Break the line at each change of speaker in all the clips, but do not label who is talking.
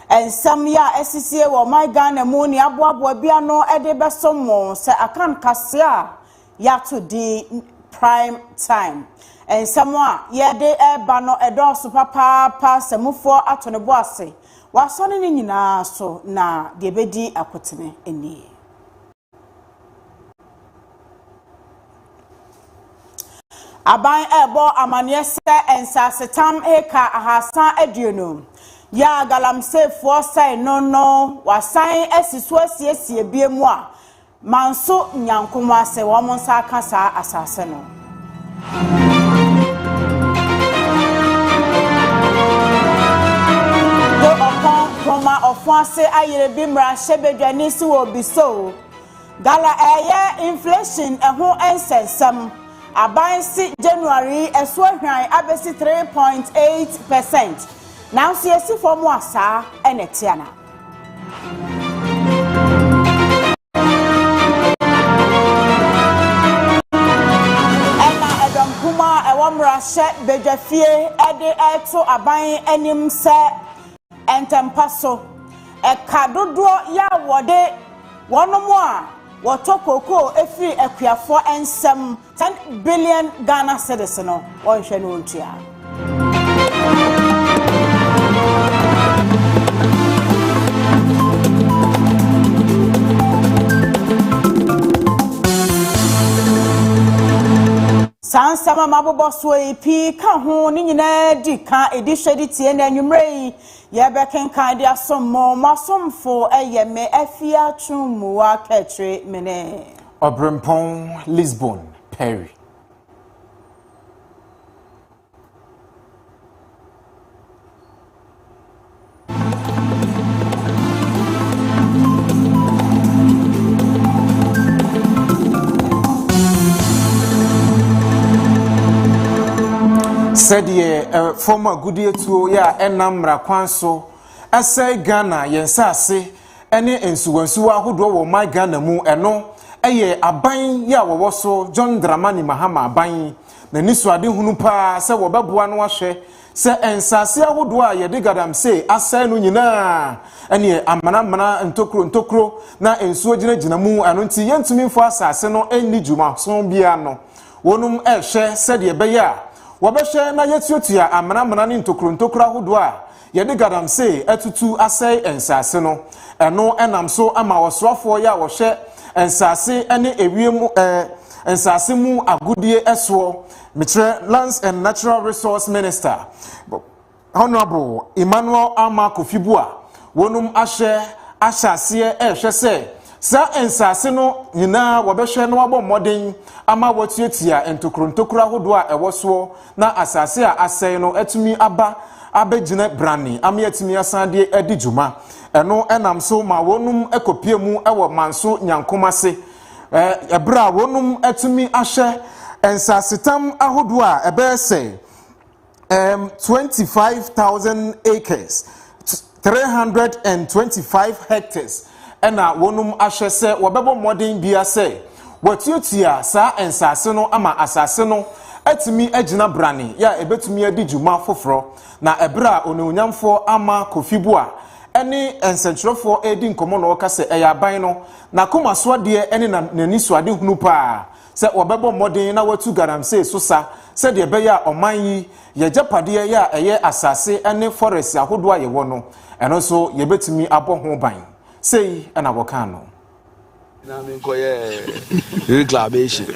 And some ya SCCA wo my Ghana mu ni aboabo bia no e de besomo se akan kasia ya to the prime time. And someone ye de eba no edoso papa semufo ato ne boase. Waso ne nyina so na de bedi akotene eni. Aban ebo amaniese ensasetam eka ahasa aduonum. Ya galamse fo sai no wasan asiso asiesie biemu a manso nyankoma se wo monsa kasa asase no. Do opon koma ofuase ayere bimra shebedwani si wo biso. Gala eye inflation eho ensensam. Aban si January eso hwan abesi 3.8%. Now see a si for more sa enetiana. Ena edom kuma ewamra shet bejafie ede eto aban enim se entempaso. Ekadodo ya wode wonomo a wotokoko efiri ekuafo ensem 10 billion Ghana cedis no wonhwe no ntua. Sansama mabobo sweepi ka ho ni nyina di ka edihwedi tie na anwumrei ye bekenkan dia sommo masomfo eyeme AFIA twumuwa Kaakyire mene
Obrempong Lisbon Perry. Said ye former goodie to ya enamra kwanso ese Ghana yensase ene ensuwansuwa ahodo wo my Ghana mu eno eye aban ya wo so John Dramani Mahama aban na nisuade hunu pa se wo beboa no ahwe se ensase ahodo a ye de gadam se ase no nyina ene amana ntokro na ensuo gina mu eno nti yentumi mfo asase no enni juma so bia no wonum ehwe se de beya wabeshe na yetiotia amana ni ntokro ahodo a yede gadam se etutu asai ensase no eno enam so ama wosrofo ya wo hye ensase ene ewiemu ensase mu agudie eso mitre Lands and Natural Resource Minister Honorable Emmanuel Amakofibua wonum ahye ahyase ehwe se sa ensase no nyina wabehwe no wabo modern ama wotietia ntokro ahodo a ewoso na asase a asai no etumi aba abegina brani amiatimi asande adijuma eno enam so ma wonum ekopie mu ewo manso nyankomase ebra wonum etumi ahye ensasetam ahodo a ebese 25,000 acres 325 hectares ena wonum ahye se wobebo modern bia se wotietia sa ensase no ama asase no etimi agina brani ya ebetumi adijuma foforo na ebra ononyamfo ama kofibua eni ensentrofo edi nkomo no kase eyaban no na komaso de eni na nani suade hunu pa se obebo modern na watu garam se sosa se de beya oman yi ye japade ya eye asase eni forest ahodo a ye wono eno so ye betumi abo ho ban sei na woka no
na me koye reclamation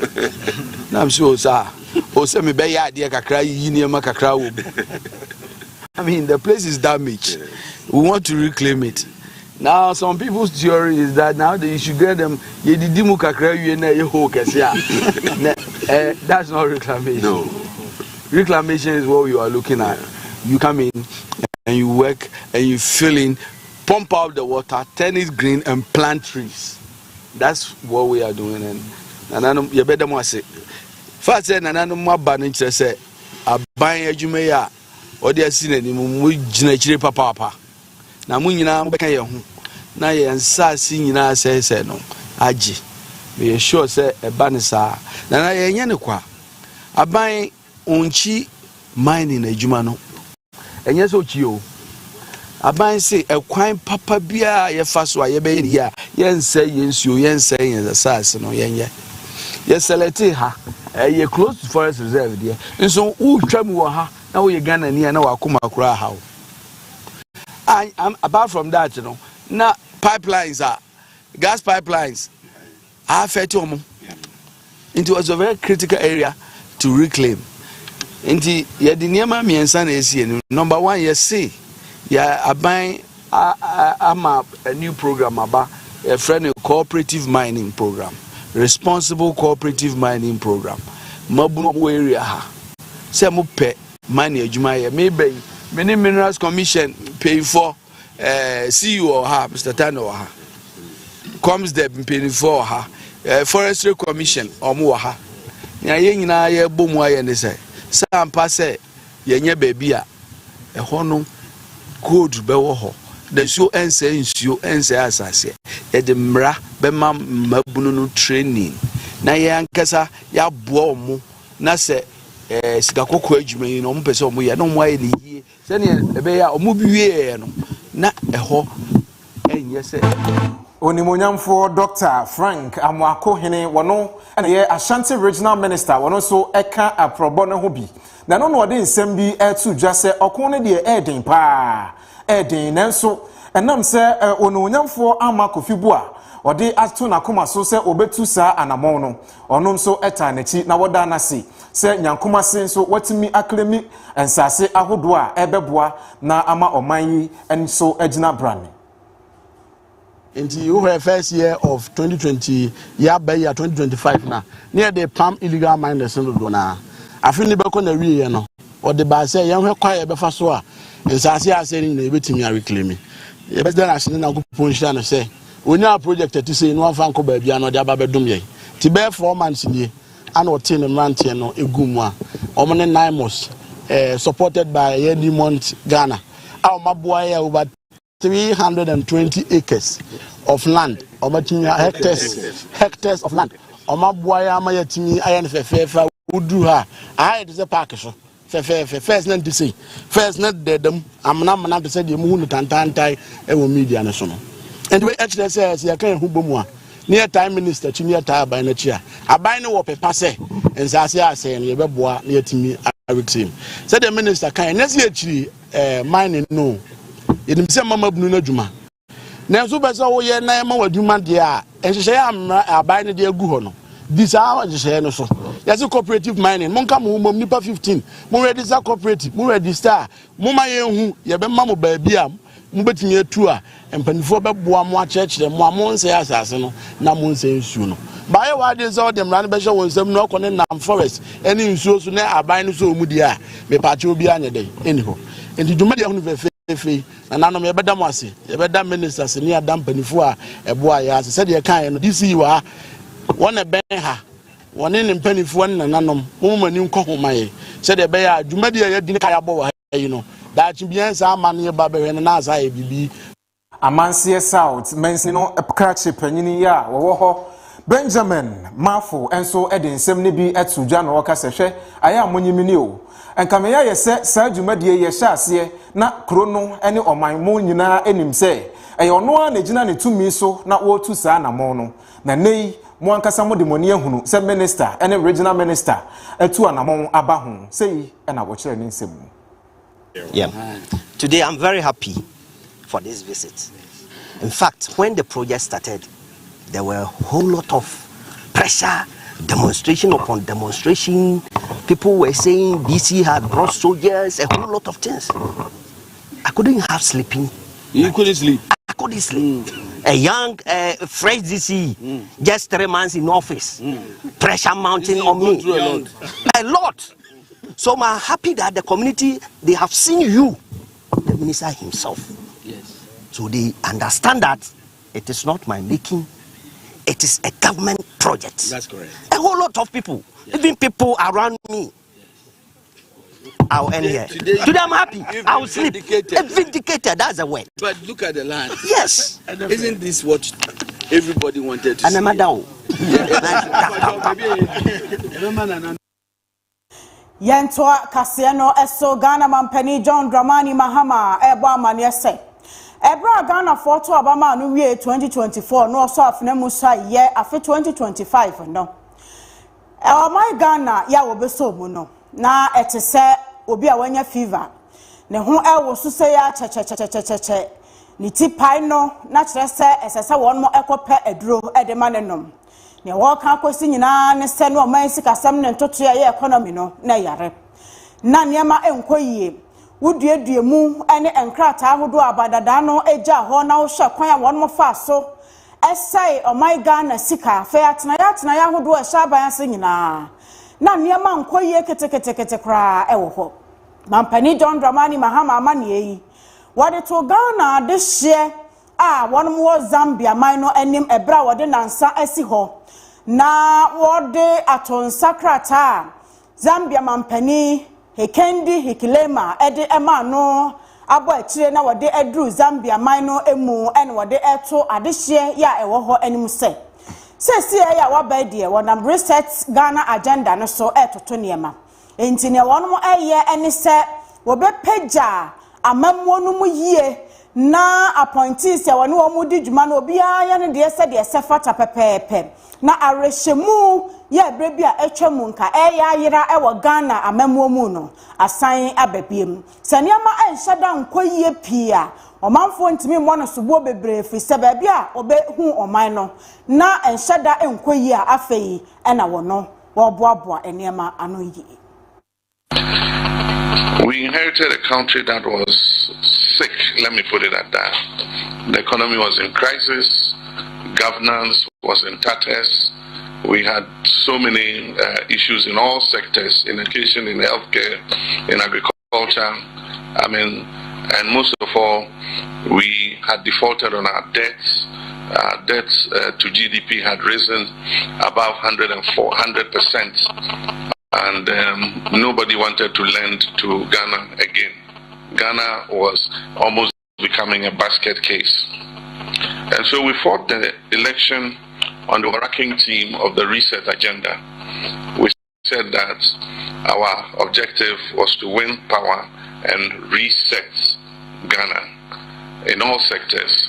na am sure sir o se me be ya de kakra yi niema kakra wo. I mean, the place is damaged. We want to reclaim it. Now, some people's theory is that now that you should get them. That's not reclamation. No. Reclamation is what you are looking at. You come in and you work and you fill in, pump out the water, turn it green, and plant trees. That's what we are doing. And you better more say. First, Nanano Mabanich say, "I buy a Jumea." Or they are seen any Kaakyire Papabi. Na munyina mbeka ye ho na ye nsa sinyina se no agi be sure say eba ne sa na ye nya ne kwa aban onchi mining adwuma no enye so chi o aban say a kwan papa bia ye fa so a ye be ya yen say yensuo yen say yen asase no yen ye select ha ye close to forest reserve there nso wo twam wo ha na wo ye Ghana ni na wakoma kura ha I'm apart from that you know na pipelines are gas pipelines are affect omo it was a very critical area to reclaim inti ye di niema miensa na esi number 1 ye say ya aban ama a new program aba a friend cooperative mining program responsible cooperative mining program mabuno area ha say mo pe mining adwuma ye maybe many minerals commission pay for CEO ha Mr. Tano ha comes there pay for ha forestry commission omo ha ya ye nyina ye bomu aye ne say sampa say ye nya baby a ho no code be wo ho the show ense nsuo ense asase e de mra be mabunu no training na ye ankasa ya boa omo na se sika kokko adwuma yi no omo pese omo ye no mo aye ne yie se ne e be ya omo bi wie no na ho enye se
Onimonyamfo Dr. Frank Amwako Hene wono na ye Ashanti Regional Minister wono so eka aprobo ne ho bi na no no de nsem bi etu dwa se okon ne de eden pa eden nanso enam se onimonyamfo Amako Fibu a ode ato na koma so se obetu sa anamon no onom so eta nachi na woda na se nyankoma sen so watimi aklemi ensase ahodo a ebeboa na ama oman yi enso agina brane.
In the first year of 2020, year 2025 now, near the palm illegal miners in the Dona. I feel the back on the real, or the bar say, young quiet before so, and Sasia saying the waiting me reclaiming. The best than I see now, punch down and say, we now projected to say no one baby and the Babadumye. To bear 4 months in the annual 10 and Rantiano, Egumwa, Oman 9 months, supported by Edmont Ghana. Our Mabuaya over 320 acres of land, or hectares of land. Omabuaya Mayatimi, INFF, would do her. I had the package. First, not to say, first, not dead them. I'm not to say the moon and Tantai, and media national. And we actually says, I can't hubumwa. Near time minister, near time by the chair. I buy no passe, and Sasia saying, you boy near to me, I would see. Said the minister, can actually mining no. It is a mamma Bruno Juma. Now, so by so ye na ma waduma dia, and she say I'm buying the guhono. This hour is no so. There's a cooperative mining. Monka mum nipa 15. Mo register cooperative, mo register. Mo ma ye hu, ye be ma mo ba bia, mo betimi atu a, empanifo be boa mo a church dem, mo amon say asase no, na mo say nsu no. By what is all them ran be show wonsem no kone nam forest. Any nsuo so na aban no so mu dia, me pa che obi anya dey. Anyhow. And the Jumadi on the and I know me better mercy, a better ministers near Dampenifua, a boy as said, you can this you are one a bear, one in penny for one and anum, woman you call my said a bear, Jumadi didn't care about, you know, that you be answer money about and as I be.
A man see South, mention a catch a penny ya, or Benjamin, Marfo, and so Edin, 70 be at Sujan or Cassette, I am when you knew. And Kamea ye said, Sir Jumadia ye shall na chrono any or my moon you na enim say. A your no one agina to me so, not wo to sana mono. Na nay, one casamo de monia hunu, said minister, and a regional minister, a two and among abahun, say, and I watch in Simu.
Yeah. Today I'm very happy for this visit. In fact, when the project started, there were a whole lot of pressure, demonstration upon demonstration. People were saying BC had brought soldiers, a whole lot of things. I couldn't have sleeping.
You couldn't sleep?
I couldn't sleep. A young, fresh DC, just 3 months in office, pressure mounting on me. A lot. So I'm happy that the community, they have seen you, the minister himself.
Yes.
So they understand that it is not my making. It is a government project.
That's correct.
A whole lot of people, even people around me. I'll end here. Today I'm happy. I'll sleep. Vindicated, that's the word.
But look at the land.
Yes.
Isn't this what everybody wanted to see?
Yentoa Kasiano Eso Ghana Mampeni John Dramani Mahama Ebo Amanyese Ebra Ghana for to Obama no wie 2024 no so afna musa ye afi 2025 no. My Ghana ya wo beso mu no. Na etese obi a wanya fever. Ne ho wo so se ya che. Ni ti pai no na kire se esese won mo ekope aduro de manenom. Ne wo kan akosi nyina ne se no man sikasam ne ntoto ya economy no na yare. Na niema enkoyie. Wuduedue mu ene enkrata ahodo abadada no eja ho na wo hwe kwan a won mo fa so esai my Ghana sika fe atena ya ahodo e sha ban ase nyina na niema nkoyie ketekete kra e wo ho mampani John Dramani Mahama amane yi wode to Ghana de hye a won mo Zambia man no enim ebra wode nansa asi ho na wode atonsa krata Zambia mampani Hekendi Hikilema ede ema no abo akire na wode adru Zambia man no emu ene wode eto adehye ya ewo ho anim se ya waba die wonam reset Ghana agenda no so etoto niema enti ne wonmo eye ene se wobe pagya amammo no mu yie na appointees ya wone wo mu di dwuma no obi ya ne de se fata pepepe na arehemu ya brebi a etwemu nka eya yira ewo Ghana amammo mu no asan ababiem saniama enhyada nkoyie pia omanfo ntimi mo no subo bebre fi se ba bia obe hu oman no na enhyada enkoyie a afei ena wono wo boaboa eniema ano yi.
We inherited a country that was sick, let me put it at that. The economy was in crisis, governance was in tatters. We had so many issues in all sectors, in education, in healthcare, in agriculture. And most of all, we had defaulted on our debts. Our debts to GDP had risen above 100%. And nobody wanted to lend to Ghana again. Ghana was almost becoming a basket case. And so we fought the election on the overarching theme of the reset agenda. We said that our objective was to win power and reset Ghana in all sectors.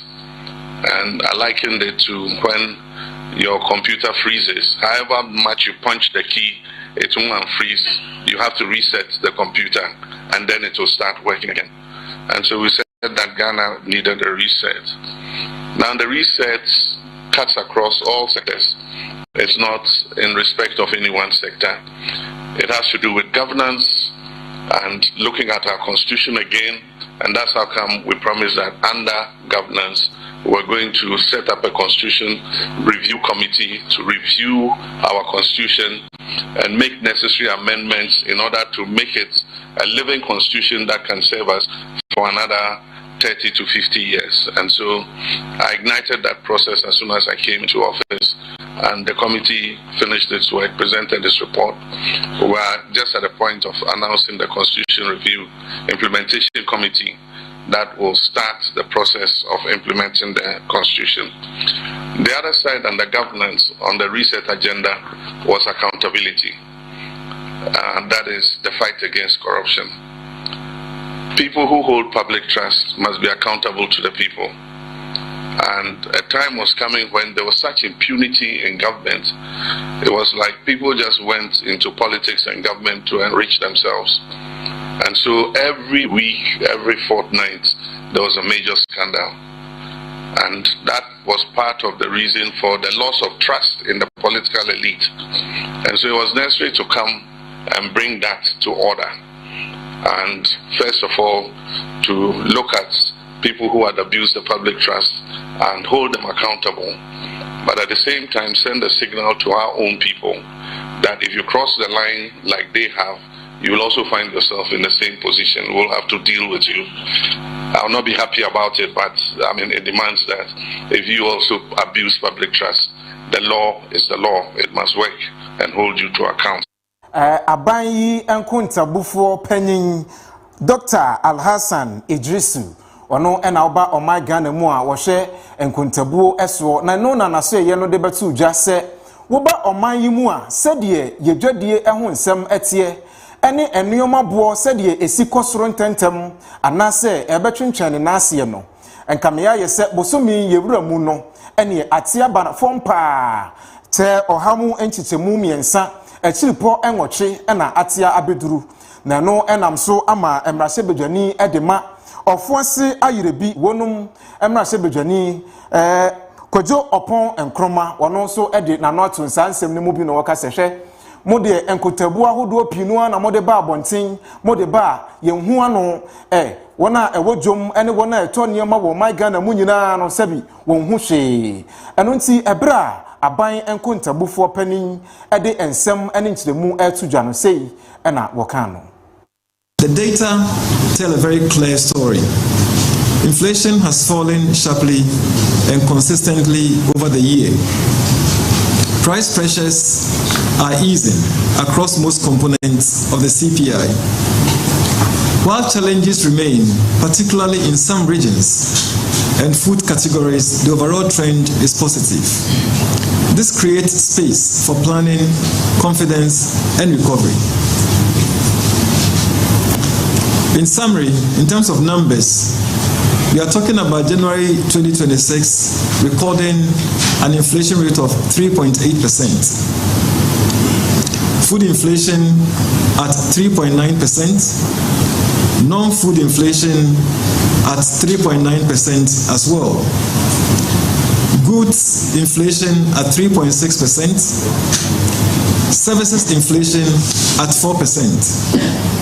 And I likened it to when your computer freezes. However much you punch the key, it won't freeze. You have to reset the computer and then it will start working again. And so we said that Ghana needed a reset. Now the reset cuts across all sectors. It's not in respect of any one sector. It has to do with governance and looking at our constitution again. And that's how come we promised that under governance, we're going to set up a constitution review committee to review our constitution and make necessary amendments in order to make it a living constitution that can serve us for another 30 to 50 years. And so I ignited that process as soon as I came into office, and the committee finished its work, presented its report. We are just at the point of announcing the Constitution Review Implementation Committee that will start the process of implementing the Constitution. The other side and the governance on the reset agenda was accountability, and that is the fight against corruption. People who hold public trust must be accountable to the people. And a time was coming when there was such impunity in government. It was like people just went into politics and government to enrich themselves. And so every week, every fortnight, there was a major scandal. And that was part of the reason for the loss of trust in the political elite. And so it was necessary to come and bring that to order. And first of all, to look at people who had abused the public trust and hold them accountable. But at the same time, send a signal to our own people that if you cross the line like they have, you will also find yourself in the same position. We'll have to deal with you. I'll not be happy about it, but I mean, it demands that if you also abuse public trust, the law is the law. It must work and hold you to account.
Abayi enkunta bufo penyin Dr. Alhassan Idrisu ono ena oba omai Ghana mu a wo hwe enkuntabuo eso na no na naso ye no de betu dwa se wo ba omai mu a sedie yedwadie eho nsem etie ene enuoma bo sedie esi kosoro ntentem anase ebetwentwane na ase no enkamea yese bosomi yewura mu no ene atia ba fompa te ohamu enchichemu miensa echiripo enwoche na atia abeduru na no enam so ama emrase bedwani edema ofuase ayirebi wonum emrase bedwani kojo opon enkroma wono so ede na no to nsansem ne mu bi no woka sehwe mode enkotabu ahodo pinu na mode ba abonten mode ba yenhu ano wona ewodwom ene wona eto niema wo my Ghana mu nyina no sabi wonhu hwe eno nti ebra aban enkontabufo panin ede ensem ene nchiremu etudwa no sei ena woka no.
The data tell a very clear story. Inflation has fallen sharply and consistently over the year. Price pressures are easing across most components of the CPI. While challenges remain, particularly in some regions and food categories, the overall trend is positive. This creates space for planning, confidence, and recovery. In summary, in terms of numbers, we are talking about January 2026 recording an inflation rate of 3.8%. Food inflation at 3.9%. Non-food inflation at 3.9% as well. Goods inflation at 3.6%. Services inflation at 4%.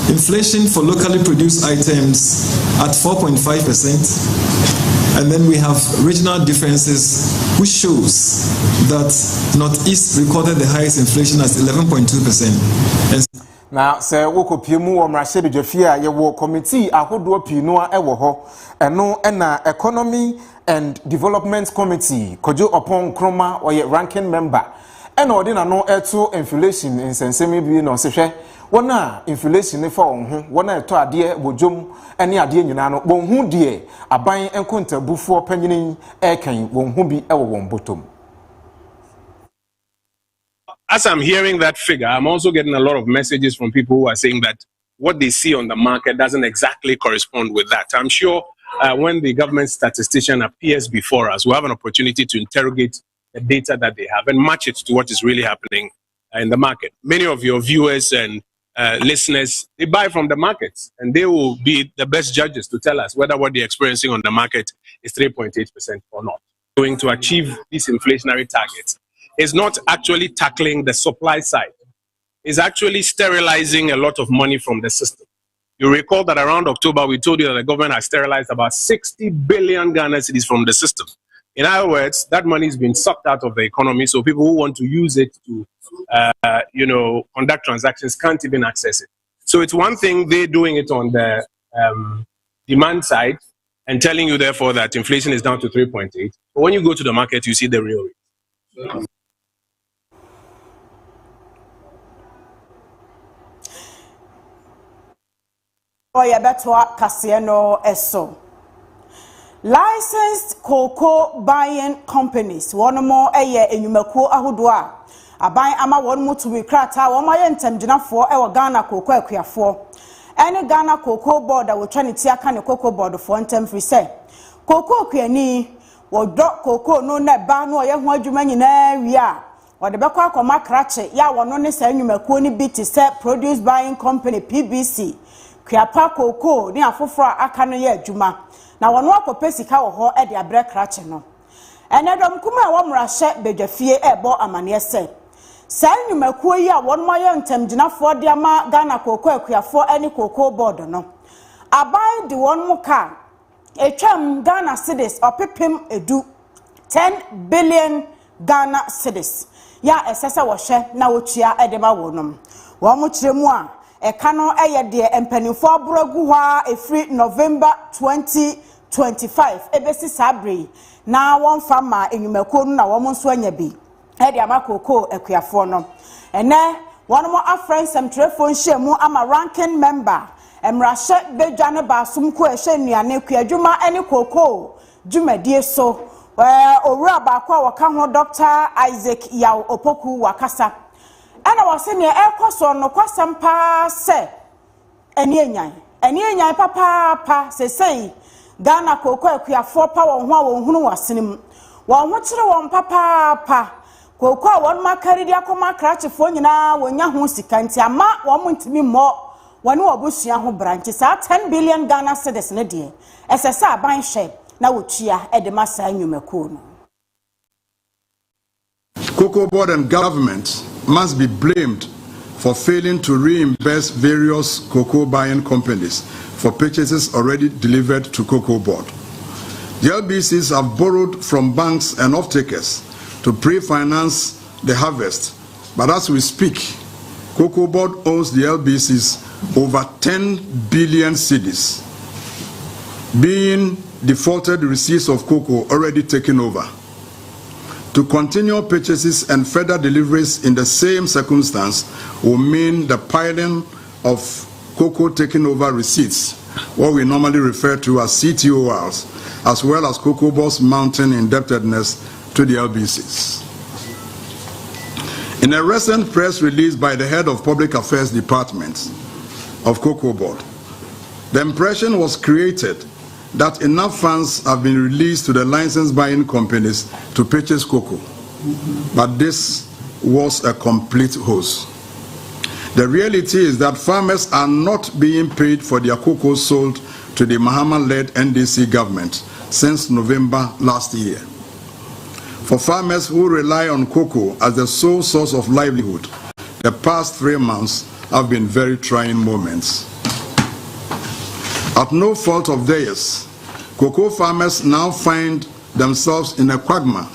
Inflation for locally produced items at 4.5%, and then we have regional differences, which shows that Northeast recorded the highest inflation at 11.2%.
Now, say woko piemu o mrahye bedwafia ye wo committee ahodo pinu a ewo ho eno na economy and development committee kojo opon kroma or ranking member eno odi na no eto inflation nsensemi bi no sehwe wona inflation ne fa onhu wona eto ade bojom ene ade nyina no bonhu de aban enkontabufo panyinin ekan wonhu bi ewo won botom.
As I'm hearing that figure, I'm also getting a lot of messages from people who are saying that what they see on the market doesn't exactly correspond with that. I'm sure when the government statistician appears before us, we'll have an opportunity to interrogate the data that they have and match it to what is really happening in the market. Many of your viewers and listeners, they buy from the markets, and they will be the best judges to tell us whether what they're experiencing on the market is 3.8% or not. Going to achieve these inflationary targets is not actually tackling the supply side. It's actually sterilizing a lot of money from the system. You recall that around October, we told you that the government has sterilized about 60 billion Ghana cedis from the system. In other words, that money is being sucked out of the economy, so people who want to use it to, conduct transactions can't even access it. So it's one thing they're doing it on the demand side and telling you, therefore, that inflation is down to 3.8. But when you go to the market, you see the real rate.
Licensed cocoa buying companies one more enyumakuo ahodo a aban ama won mutu we krata won maye ntamgyinafo e wo Ghana cocoa akuafo ene Ghana cocoa board a wo twa ne ti aka ne cocoa board fo ntam free say cocoa akuani wo do cocoa no na ba no ye ho adwuma nyina wi a wo de bekwa akoma krache ya wono ne sa enyumakuo ni bi ti say produce buying company PBC kuapa cocoa ni afoforo aka no ye adwuma na wono akopɛ sika wo ho e de abre krache no ene dom kuma e wo mrahye bedwafie ebo amane se sai nyumakuo yi a wono maye ntamgyinafo de ama Ghana cocoa akuafo ene cocoa board no abai de won mu ka etwam Ghana cedis opepem edu 10 billion Ghana cedis ya esese wo hwe na wotua e de ma wonom wo mu kiremu a ekano eye de empanifo abrogu hwa efri November 2025 ebesi sabre na won fama enyumakuo na wo nso anya bi e de amakoko akuafo no ene won mo afrensem telefone hyemu ama ranking member emrahye bedwane basum ko ehwe nuane kuadwuma ene koko dwumadie so owura ba kwa waka ho Dr. Isaac Yaw Opoku wakasa ana wase ne ekoso no kwasampa se eni enyan papa sesei Ghana koko akuafo pa won ho a won hunu wasenem won ho kire won papa koko a won makari dia koma krachefo nyina wonya ho sika nti ama won ntimi mo won obusua ho branch sa 10 billion Ghana cedis ne de esesa aban hwe na wotua e de masa nwumako no.
Cocoa Board and government must be blamed for failing to reimburse various cocoa buying companies for purchases already delivered to Cocoa Board. The LBCs have borrowed from banks and off-takers to pre-finance the harvest, but as we speak, Cocoa Board owes the LBCs over 10 billion cedis, being defaulted receipts of cocoa already taken over. To continue purchases and further deliveries in the same circumstance will mean the piling of cocoa taken over receipts, what we normally refer to as CTORs, as well as Cocoa Board's mounting indebtedness to the LBCs. In a recent press release by the head of Public Affairs Department of Cocoa Board, the impression was created that enough funds have been released to the license buying companies to purchase cocoa. But this was a complete hoax. The reality is that farmers are not being paid for their cocoa sold to the Mahama-led NDC government since November last year. For farmers who rely on cocoa as the sole source of livelihood, the past 3 months have been very trying moments. At no fault of theirs, cocoa farmers now find themselves in a quagmire,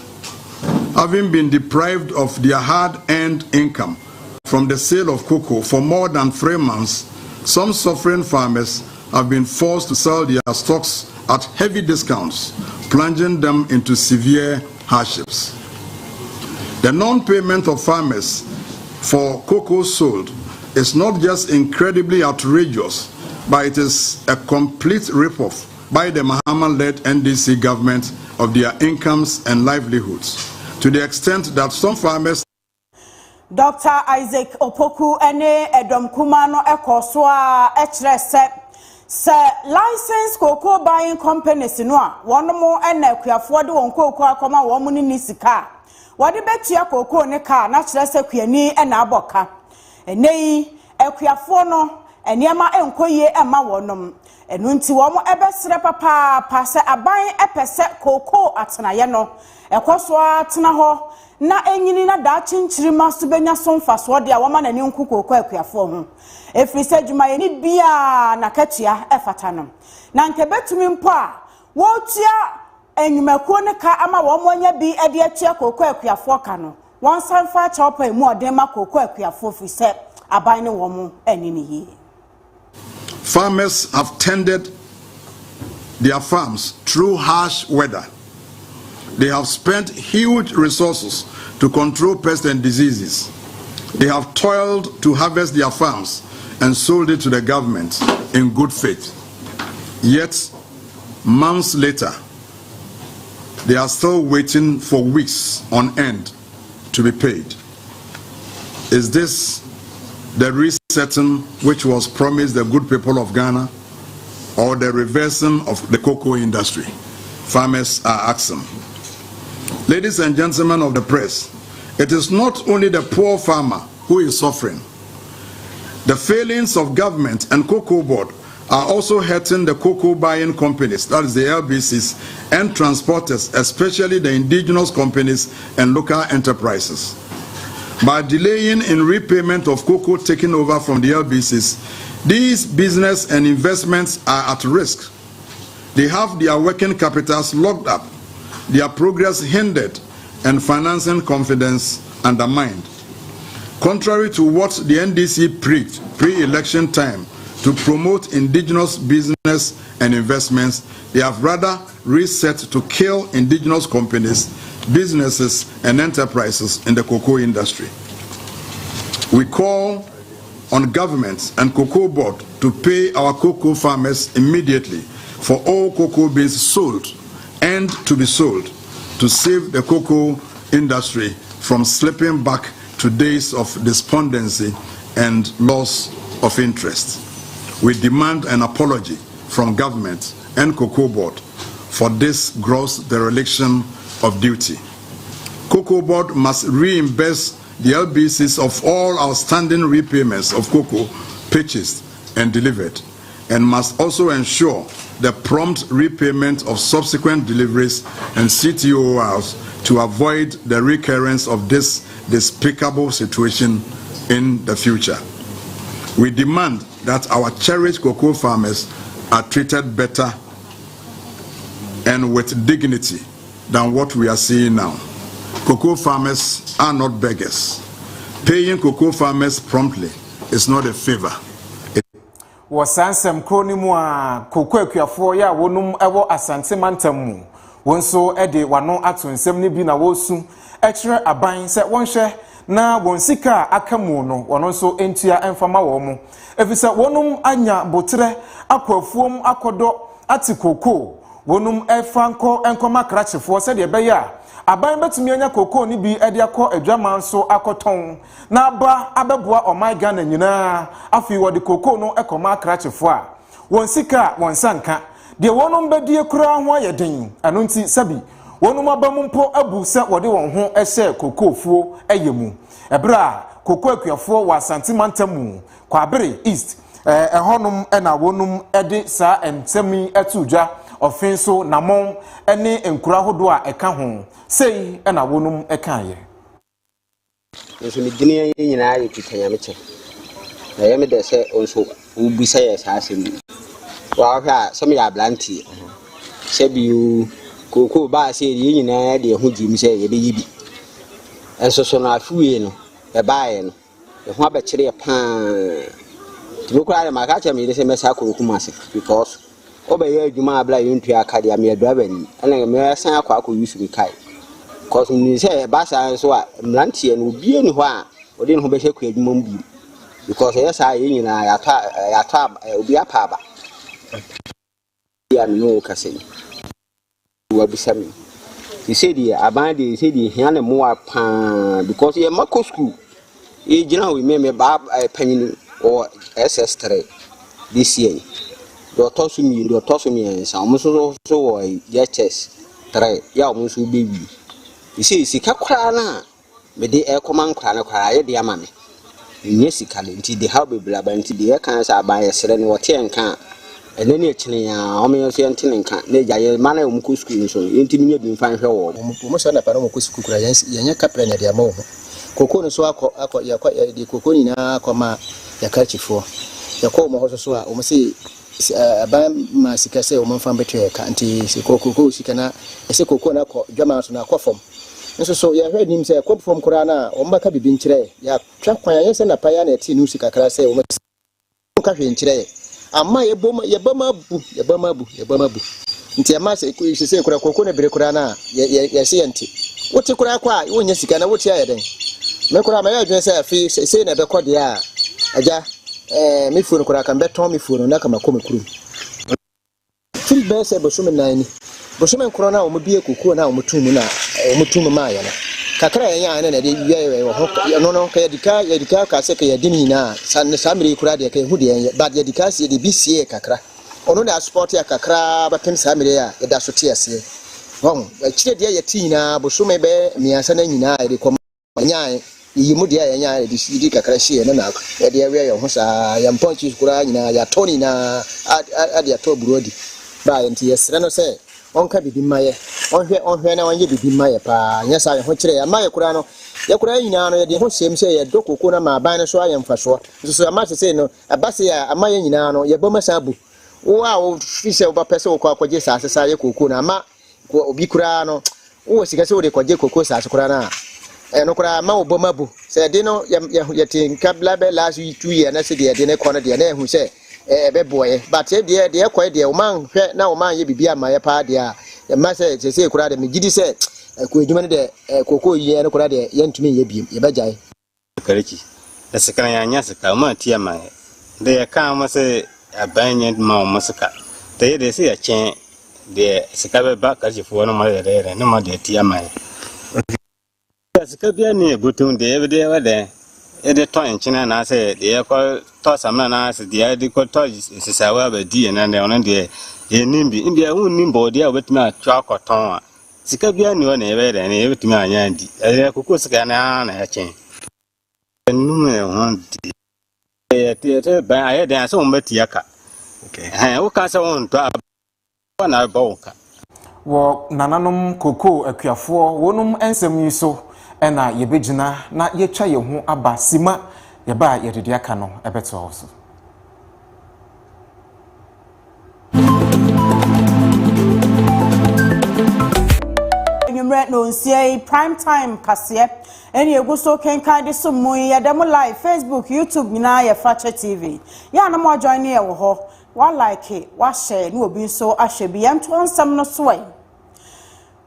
having been deprived of their hard-earned income from the sale of cocoa for more than 3 months. Some suffering farmers have been forced to sell their stocks at heavy discounts, plunging them into severe hardships. The non-payment of farmers for cocoa sold is not just incredibly outrageous, but it is a complete rip-off by the Mahama-led NDC government of their incomes and livelihoods, to the extent that some farmers.
Dr. Isaac Opoku ene Edom Kumano ekoswa se license cocoa buying companies no a wono ene akuafo de won cocoa akoma wo mu ni sika wode betua cocoa ne ka na kire se kuani ene aboka enei akuafo no eniema enkoye ema wonom enu nti wo mo ebesere papa se aban epese cocoa atenaye no ekoso atena ho na enyini na da chinchirima so benya so mfaso de a woma na ni nku cocoa akuafo ho efrise djuma ye ni bia na katua efata no na nke betumi mpo a wo tua enwumako ne ka ama wo mo nya bi ede atua cocoa akuafo ka no won sanfa chopa emu odem ma cocoa akuafo frise aban ne wo mo anini yi.
Farmers have tended their farms through harsh weather. They have spent huge resources to control pests and diseases. They have toiled to harvest their farms and sold it to the government in good faith. Yet, months later, they are still waiting for weeks on end to be paid. Is this the resetting which was promised the good people of Ghana, or the reversing of the cocoa industry? Farmers are asking. Ladies and gentlemen of the press, it is not only the poor farmer who is suffering. The failings of government and Cocoa Board are also hurting the cocoa buying companies, that is the LBCs, and transporters, especially the indigenous companies and local enterprises. By delaying in repayment of cocoa taken over from the LBCs, these business and investments are at risk. They have their working capitals locked up, their progress hindered, and financing confidence undermined. Contrary to what the NDC preached pre-election time to promote indigenous business and investments, they have rather reset to kill indigenous companies, businesses, and enterprises in the cocoa industry. We call on government and Cocoa Board to pay our cocoa farmers immediately for all cocoa beans sold and to be sold, to save the cocoa industry from slipping back to days of despondency and loss of interest. We demand an apology from government and Cocoa Board for this gross dereliction of duty. Cocoa Board must reimburse the LBCs of all outstanding repayments of cocoa purchased and delivered, and must also ensure the prompt repayment of subsequent deliveries and CTORs to avoid the recurrence of this despicable situation in the future. We demand that our cherished cocoa farmers are treated better and with dignity than what we are seeing now. Cocoa farmers are not beggars. Paying cocoa farmers promptly is not a favor.
Wasansem kronimu a cocoa akuafo ya wonum ewo asante mantamu wonso ede wano atonsem ne bi na wosu ekire aban se wonhwe na wonsika akamu no wono so entua emfama wo mu efise wonum anya botre akwafuom akodo ati cocoa wonum efanko enkoma krachefo se de beya aban betumi anya cocoa ni bi ede akọ adwaman so akoton na ba abeboa oman Ghana nyina afi wode cocoa no ekoma krachefo a wonsika wonsanka de wonum bedie kura ho ayeden anu nti sabi wonum abamumpo abu se wode won ho ehye cocoa fuo eyemu ebra cocoa akuafo wa santimantamu kwabere east ehonum ena wonum ede sa ensemi atudwa ofenso namon ene enkura hodo a eka ho sei ena wonum eka ye
nso mi dini nyina ayi tutanya meche na yeme de se onso ubisa ye sa asem wa hwa some ya blanti se bi koko ba se ye nyina de ho jimi se ye be yibi enso so na afuwe no e baaye no e ho abekire paa timokura de maka cha mi de se mesa koko mase because obeye adwuma abla yontu akade am yadu abani ana me san akwa yusu mi kai cause me say ba sa so a mlantie no bie ni ho a ode ne ho be hyeku adwuma mbi because yes a yin na ya ta obi apa ba ya no kase wa bisami he said the abande said the here na mo apa because ye mako school e gina we me ba panyin or SS3 this year do tosumi sa omuso so wo yes 3 ya omuso baby you see sika kra na me de e command kra na kra ye de ama me nye sika nti de how be blaba nti de e kan sa aban ye sere ne wote enka ene ne ekine ya o me so ente nka na ja ye mana o mko school so nti me bi mfa hwe wo mo so na pa na mko school kra ye kapra na de ama wo koko no so akọ ya de koko ni na akoma ya kachifo ya ko mo ho so a o mo se aban ma sika se o mo mfa betre ka nti se koko sika na ese koko na ko dwama so na akọ nso so ya hwe nim se kwopfom kura na o mbaka bibi nkyere ya twa kwan ya se na pa ya na eti nu sika kra se o ka hwe nkyere amma ye bama bu nti ama se kura koko na bere kura na ya se nti wote kura kwa wonya sika na wote ayeden me kura ma ya dwen se afi se na be kode a aja mi furu kura kan beton mi furu na kama ko me kuru fil be se bo so me nani bo so me kura na o mo bie koko na o mo tumu na o mo tumu ma ya na kakra ya na de wiye wo ho no ka yadika ka se ka yadini na san samiri kura de ka hu de ba yadika se de bisie kakra ono na sport ya kakra ba pem samiri ya da so tie ase won kire de ya ti na bo so me be miansa na nyina de ko nyaa yimu de ya nyaa de sidi kakra hie na na de wiye ho sa ya mponchi kura nyina ya toni na ade ato burodi ba enti yesre no se onka bibi maye onhwe na wanye bibi maye pa nyasa ye ho kire ya maye kura no ya kura nyina no ye de ho hyem se ye dokoko na ma ban no so ayemfa so so amase se no abase ya amaye nyina no ye boma sabu wo a wo fise wo pese wo kwa kwaje sa asesa ye koko na ama obi kura no wo sika se wo de kwaje koko sa kura na no kura ma wo boma bu se de no ye tinka blabe last 2 years na se de ne kono de na ehu se be boye but de kwai de o man hwe na o man ye bibia ma ye pa de a ma se kura de me gidi se ko eduma ne de koko yi ne kura de ye ntumi ye biem ye bajai
kariki da sekana ya nya seka ma tia ma de ya kan ma se abanye ma o masaka de se ya chen de seka be ba kariki fo no ma de ne ma de tia ma seka bia ne butum de wa de ton nchina na se de ko toss am na as the de ko toss sisawa ba di na na on de ye nimbi mbia hu nimbo de a betumi atwa koton a sika bia ni o na ebe de na e betumi anya ndi e kokko sika na na ya chen enu me ho di te ba aye de aso mo beti aka okay wo ka se won to na ba wo ka
wo nananom koko akuafo wonum ensem yi so ena yebegina na yetwa ye ho aba sima ye ba yedede aka no ebeto also
no nsie prime time kase eni eguso kenkan de so mu ye dem live Facebook YouTube nyina ye Fache TV ya na mo join ye wo ho wa like wa share no obi so ahwe bi yem to nsam no so ai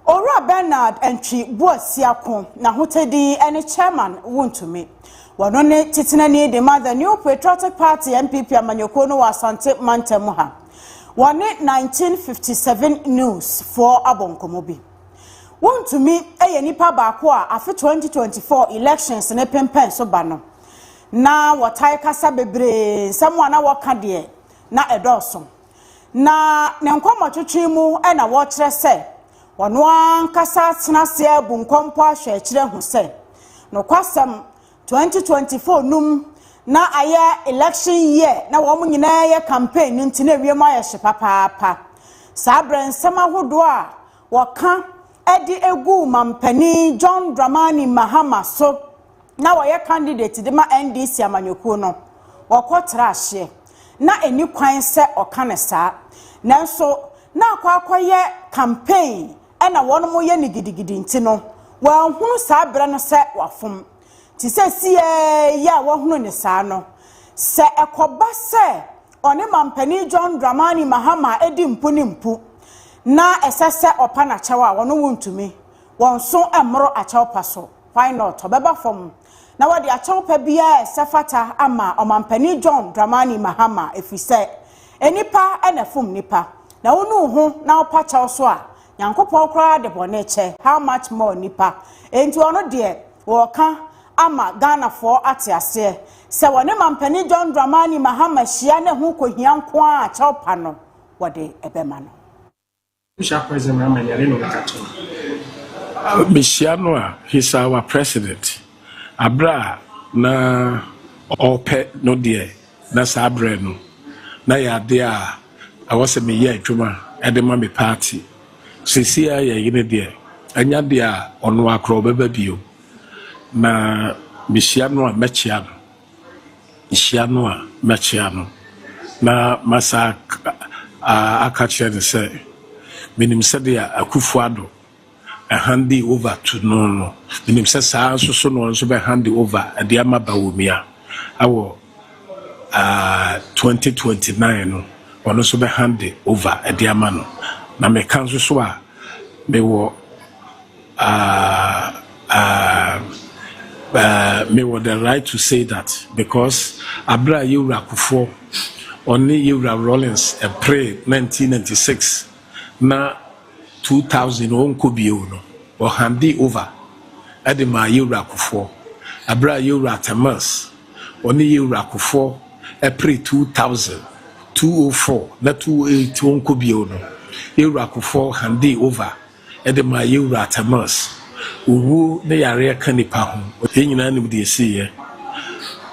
Ora Bernard entry Boasiako na hotedi ene chairman wontumi wono ne titina ni de mother New Patriotic Party MPP amanyoko no wasante mantamu ha wone 1957 news for abonkomobi wontumi eye nipa baako a afi 2024 elections ne pempen so ba no na wotai kasa bebre samwa na woka de na edoso na ne nkwamotwetwe mu e na wo kire se wono ankasa tenase abunkompo ahwe kire hu se no kwasam 2024 num na aye election year na wo nyina ye campaign nti na wiem ayehye papa sabren samahodo a woka edi egu mampani John Dramani Mahama so na woye candidate de ma NDC amanyoko no wokotra ahye na eni kwan se okanesa nanso na akwakoye campaign ena wono mo ye ni gidigidi nti no wa hunu sabre no se wafom ti se sie ya wo hunu ne sa no se ekoba se one mampani John Dramani Mahama edi mpu na esese opana chawa wono wontumi wonso emro achaw paso why not obeba fom na wodi achaw pa bia esefata ama omampani John Dramani Mahama efise enipa enafum nipa na wonu hu na opa chaw so a yankopon kra de boneche how much more nipa enti ono de wo ka ama Ghana for atiase se woni mampani John Dramani Mahama hia ne hu kohia nko a achaw pa no wode ebema no
Misiano, he's our president. Abra na ope no dear. That's Abreno. Na ya dear. I was a me year juma at the mommy party. Sisia ya yine dear. Anya dear on wakro bebebio. Na Misiano mechiano. Misiano mechiano. Na masa akache say. Minim said Akufuado a handy over to no. Minim says so no so be handy over a diama bawumia. Our 2029 or no so be handy over a diamano. Na me council so me wo me wo the right to say that because Abra Yura Kufo only Yura Rollins a pray 1996. Na 2000 onko bio no or handi over ade ma yura kufo abra yura tamas oni yura kufo april 2000 204 na 28 onko bio no yura kufo handi over ade ma yura tamas uwu ne yare kanipa ho enyina nim de esi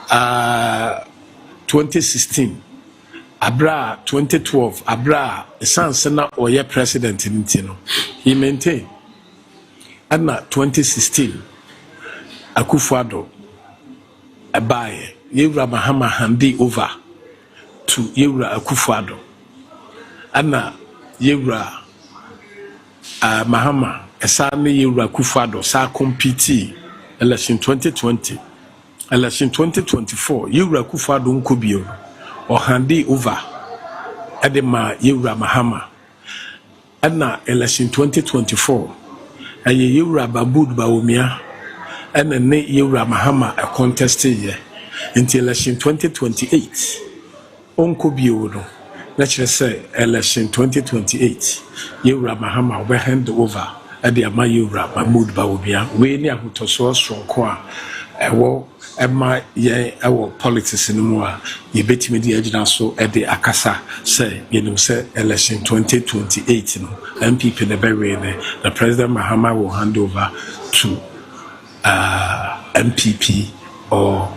2016 Abra 2012 Abra Sansana or ye president in Tino. He maintained. Anna 2016 Akufuado Abaye Yura Mahama handi over to Yura Akufuado. Anna Yura Mahama Esami Yura Akufuado sa compete election 2020 election 2024 Yura Akufuado nkobio or handi over Edema Yura Mahama. Anna election 2024 a Yura Babud Baumia and a ne Yura Mahama a contest year until election 2028. Onko Biono, let's just say election 2028. Yura Mahama will hand over at the Amayura Mahmud Baumia, we near who to so strong qua ewo ema ye ewo politics no mu a ye betimi de agina so e de akasa say you know say election 2028 no MPP ne be the president Mahama will hand over to MPP or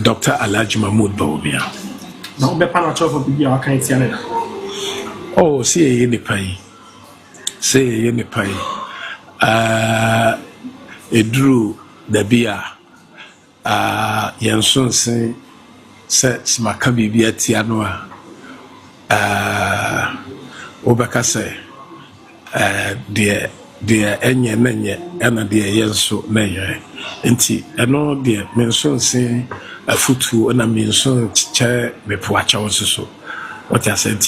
Dr. Alhaji Mahmoud Bawumia.
No be pana cho for bibia wa kan tia na.
Oh, see ye ni pai. Say ye ni pai. Edru the bia yenson se smaka bibia tia no a obeka se de enye menye ena de yenso menye enti eno de menson se afutu na menson che mepoacha wonso what I said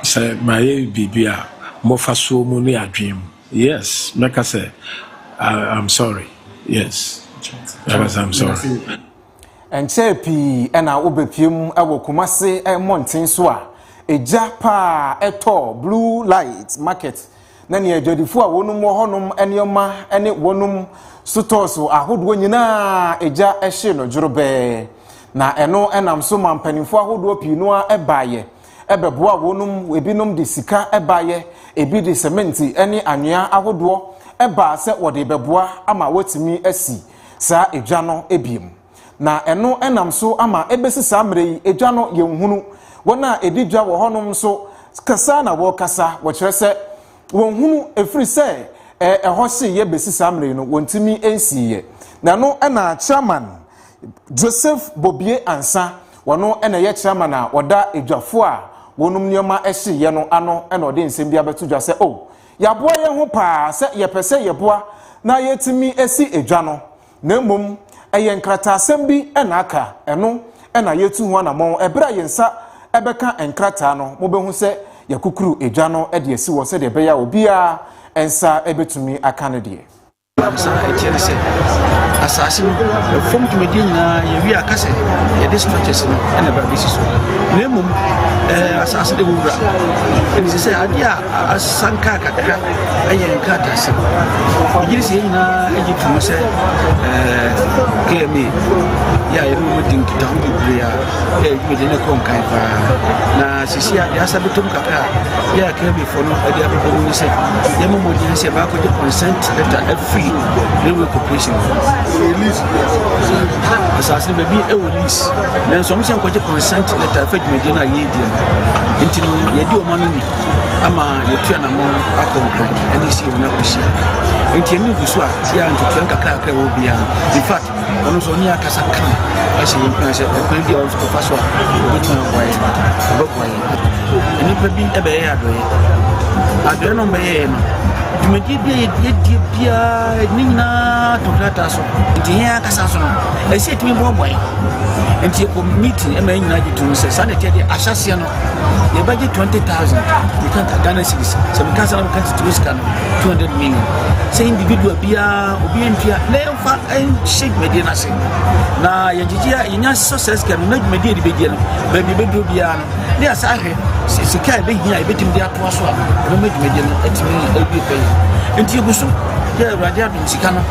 say my bibia mofa so mu ni adwem. Yes, make I say I'm sorry. Yes. I'm sorry.
And Chepi and our Ubepim, our Kumase and Mountain Swa, a Japa, a tall blue light market. Nani a Jodifua, Wonum, Honum, and your ma, and it Wonum, Sutoso, a hood when you na, a ja, a shin or Jorobe. Na, and no, and I'm so man penny for who do Pinua, a buyer. A beboa wonum, we binum de Sika, a buyer, a bid de cementi, any anya, a would walk. Eba se wode beboa ama wotimi asi sa edwano ebiem na eno enam so ama ebesi samre edwano yenhunu wona edidwa wo honom so kasa na wo kasa wo kire se wonhunu efri se ehose ye besi samre no wontimi ensiye na no ena chairman Joseph Bobie Ansa wono ena ye chairman a woda edwafo a wonum nioma ehye no ano ena ode nsem bia betudwa se oh yaboa ye ho pa se ye pese yeboa na yetimi esi edwano na mmom eye nkrata asem bi ena aka eno ena yetu ho anamon ebra yensa ebeka enkrata no mobehu se yakukuru edwano ede esi wo se de beya obia ensa ebetumi aka ne de
assassin from to Medina, we are Cassay, a dispatches and a basis. Nemum, assassin the Wura. And he said, yeah, as Sanka, I am Catas. He is in Egypt, who said, clear me. Yeah, you would think to down the Bria, with the Nekonka. Now, Sisia, the Asabitum Kaka, yeah, came before no idea of who said, Yamu didn't say about the consent that every level population. Assassin baby a release. Then some quite consent that I fed Medina Yedian. Until you do money. Ama you turn among Akon and you see no share. Until you swap, yeah, and to Tranka will be in fact, one was only a Casacan. I see him answer a plenty of Professor, which one way, and it may be a bear. I don't know by Tumejibia nina tukata so ntia kasa so e se tumi boboy ntia ko meeting e ma nyina gitu se sanete de ahyase no ye budget 20,000 you can't Ghana cities so we cancel can to risk 200 million say individual bia obi ntia na fa en shake media na se na ye jijia nya success can na media de bedia no ba bi bedu bia no ne asahe sika be hia e betim de ato so a no media no etimi obi pe nti gusu ya radia bin sikano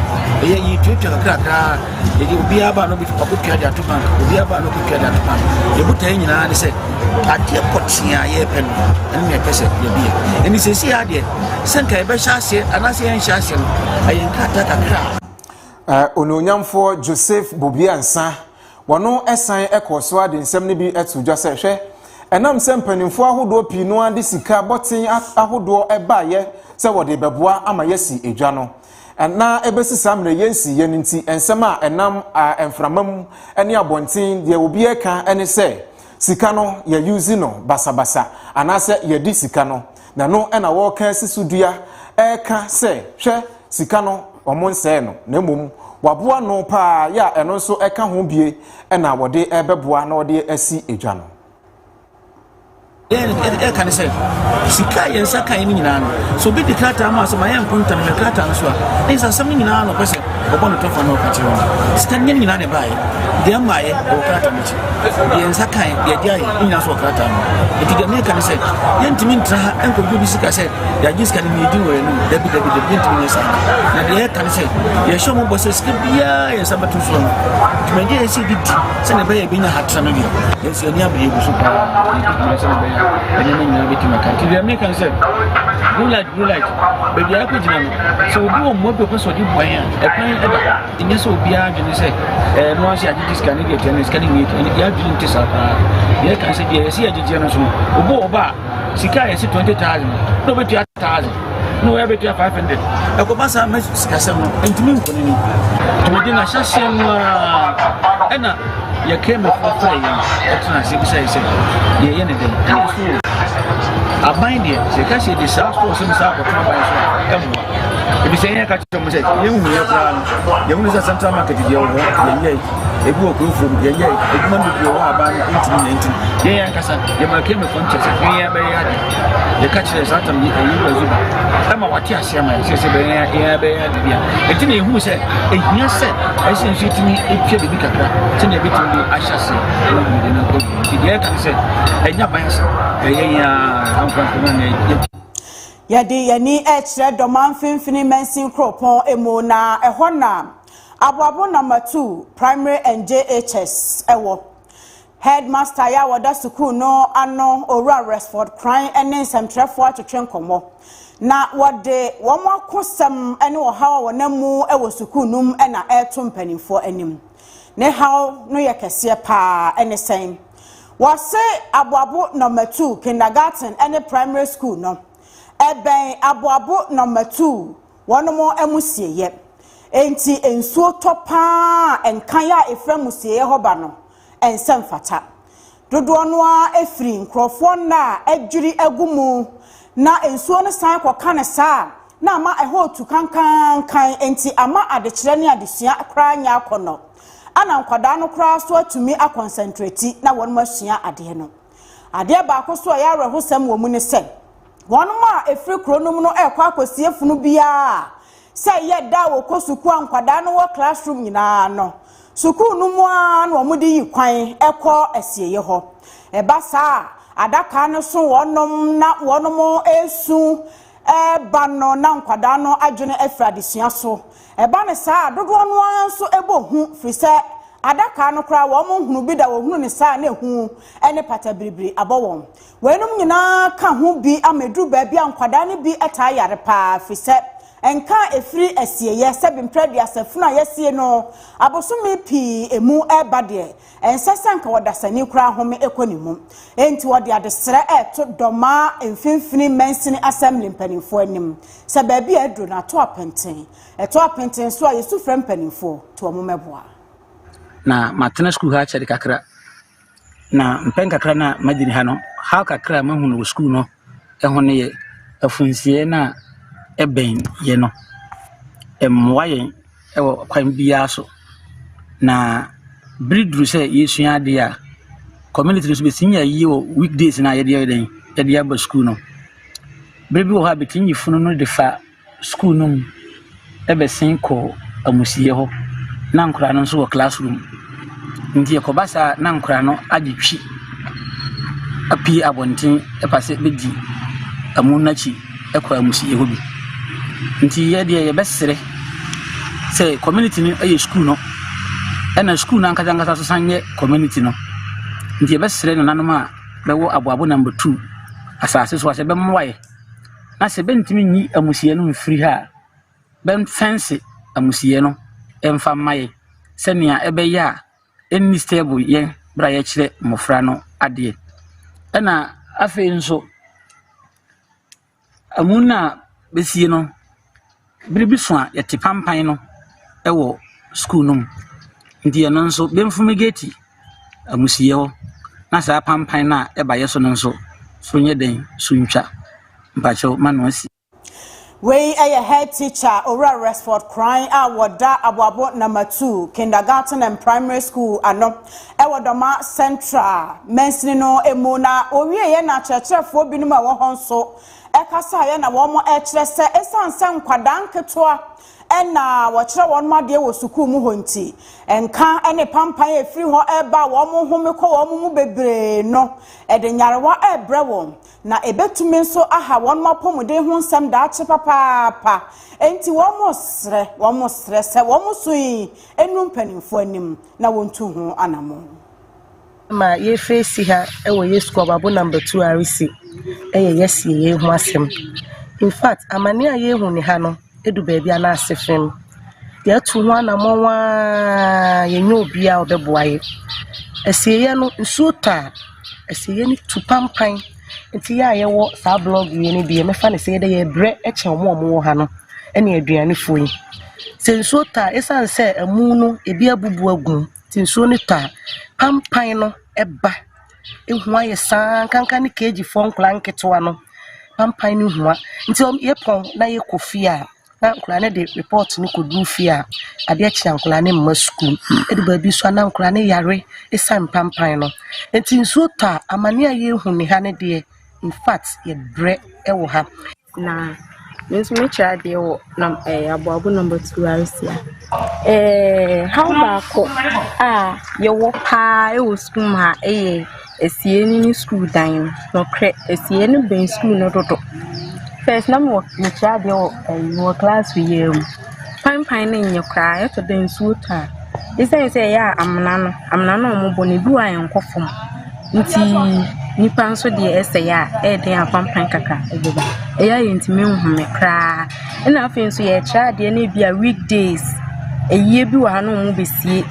ya yi tutu kakra ya di obi aba no bi pakotwa de atoman obi aba no kokwa de atoman ye buta nyina de se ade potia ye pen en me pese ye bi eni se si ade senka e be hyase anase en hyase no ayen kata kakra
ononyamfo Joseph Bobie Ansa wono esan ekoso ade nsem ne bi etudwa se hwe enam sempanimfo ahodo pinu ade sika botin ahodo eba ye se wode beboa ama yesi edwa na ebesi samre yensi yeninti ensema enam enframam ene abontin de obi eka ene se sika no ya use no basabasa anase ye di sika no na no ena wo kan sisudua eka se hwe sika no omonse no na mum waboa no pa ya eno so eka ho bie ena wode ebeboa na wode asi edwa no
can say, Sika and Saka in Milan. So be the Kata Mass, my own point and the Kata as well. These are something in our person upon the top of no country. Standing in a buy, the Amai or Kata Michi. The Sakai, the Jai, in us or Kata. It is the American said, Yantimintra, Uncle Gubisika said, they are just can do and the Pintiminus. And the air can say, the Shomo was a skip, yeah, and Sabatu from. To my dear, see it, send a baby in a hat family. Yes, you're never able to and then you get to my country. The American said, you like, baby, I could so do more because what you buy a pine in this will be and you say, no one said this can get and it's getting it and you have been to Sapa. The can say, yes, see a generation. Oba, Sika is 20,000, nobody 1,000. No, every 500. I go pass a message and to me, to within a session, and you came up for flying. That's not say, yeah, anything. I mind it, because it is South Coast and South of Canada. If you say, I catch them, say, you will have some time market in your a book from the year, a month of your about 1819. Yeah, Cassa, you might came upon Chester, the catcher is out of me, and you will. I'm a watcher, she said, a tiny who said, a year said, I sent you to me, a kid, a tiny bit of the Ashas, the air can say, a young
Yadi yani echre doman finfini mensin kropon emona ehona abwabo number 2 primary and JHS ewo headmaster ya wada school no ano ora Resford crying ene semtrefo atwetwe nkomo na wode womo kosam ene wo hawa wonamu ewo school num ena eto mpanimfo anim ne haw no yekese pa ene sen wase abwabo number 2 kindergarten ene primary school no eben abwabo number 2 wonomo emusieye enti ensuo topa enkan ya eframusieye hoba no ensem fata dodo no a efri nkrofo na adwiri agumu na ensuo no san kwaka ne saa na ama ehotu kankan enti ama adekire ne adesua kra nya akono ana nkwada no kra so atumi aconcentrate na wonmo asua ade no ade ba ko so ya rehosam wo mu ne se wonmo a efri kronum no ekwa akosie funu bia se ye da wo kosuku ankwada no wo classroom nyina no suku numu an wo mudi yi kwan ekọ asieye ho eba saa adaka no so wonom na wonom esu eba no na nkwada no adwene afradesua so eba ne saa dodo no anso ebohu frise adaka no kra wo mo hunu bi da wo hunu ne saa na ehu ene pata biribiri abowon wenum nyina ka ho bi amedu ba bi ankwada ne bi eta yare pa frise enka efri asieye sebimpredi asafuna yesie no abosumi pi emu ebade ensesanka wodasani kura home ekonimu enti wode adesere eto doma emfinfini mensini assembly mpanimfo anim se ba bia adro na to apenten so ayesu frem mpanimfo to omumeboa
na matena school ha chede kakra na mpen kakra na madini ha no ha kakra mahunu school no ehone ye afunsie na eben ye no emwaye ewo kwan bia so na bridru say yesua de a community so besinya yi wo weekdays na ye de aba school no brebi wo ha betinyi funu no de fa school no ebe sen ko amusiye ho na nkura no so wo classroom ndi ekobasa na nkura no agitwi api abontin epase bedi amunachi ekwa amusiye ho bi nti ye de ye besere say community ni aye school no ena school na nkazanga so sanye community no nti ye besere no nanoma bewo aboabo number 2 asase so ase be mwaye na se bentimi nyi amusiye no mfiri ha ben fence amusiye no emfa maye senia ebe ya any stable ye bra ye kire mofra no ade ena afi nso amuna besie no biribiso a yete pampan no ewo school no ndi eno nso bemfumigeti amusiye ho na sa pampan na eba yeso no nso so nye den so ntwa mpacho manoasi
We a head teacher Ora Resford crying wada Abuabo number 2 kindergarten and primary school ano Ewadoma Central mensino emona owie na churchfo binuma wo honso ekasa ye na wo mo ekire se esanse nkwadan ketoa ena wo kire won made wo suku mu honti enka ene pampan efiri ho eba wo mo homekọ wo mo bebre no edenyarewa ebre won na ebetumi nso aha won mapomode hu nsam da ache papa enti wo mo sre se wo mo sui enu mpanimfo anim na wontu hu anamo
ma ye face ha e wo ye school babo number 2 arisi yes ye hu asem in fact amani a ye hu ni ha no edu baabi ana asefem ya tu hu anamo wa ye nyu obi a obeboaye asiye no nsuta asiye ni tupampan nti ya ye wo sa blog ye ni bi me fa ne se de ye bre eche omo ha no ene aduane foyi sensuta esanse amu no ebi abubu agun tinso ni ta pampan no eba ehu aye san kankan ni keji fon klanketo ano pampan ni huwa nti ye pon na ye kofia na nkula ne de report ni kodu fia ade achi nkula ne mma school edi ba bi so na nkula ne yare esan pampan no nti nsuta amane aye hu ni ha ne de in fact ye bre ewo ha
na Miss Mitchell de wo nam Abuabo number 2 arisia how back ye wo pa e wo school ha esie ni school dan no kre esie ni ben school no dodo first nam wo Mitchell de wo class we year pan na nye kra e to den suta say ya amna no mo boni duwa yankofom nti nipa nso de ese ya den apampan kaka egeba eya yentime nhume kra na afi nso ye kra de na bia weekdays eye bi wa no mo besie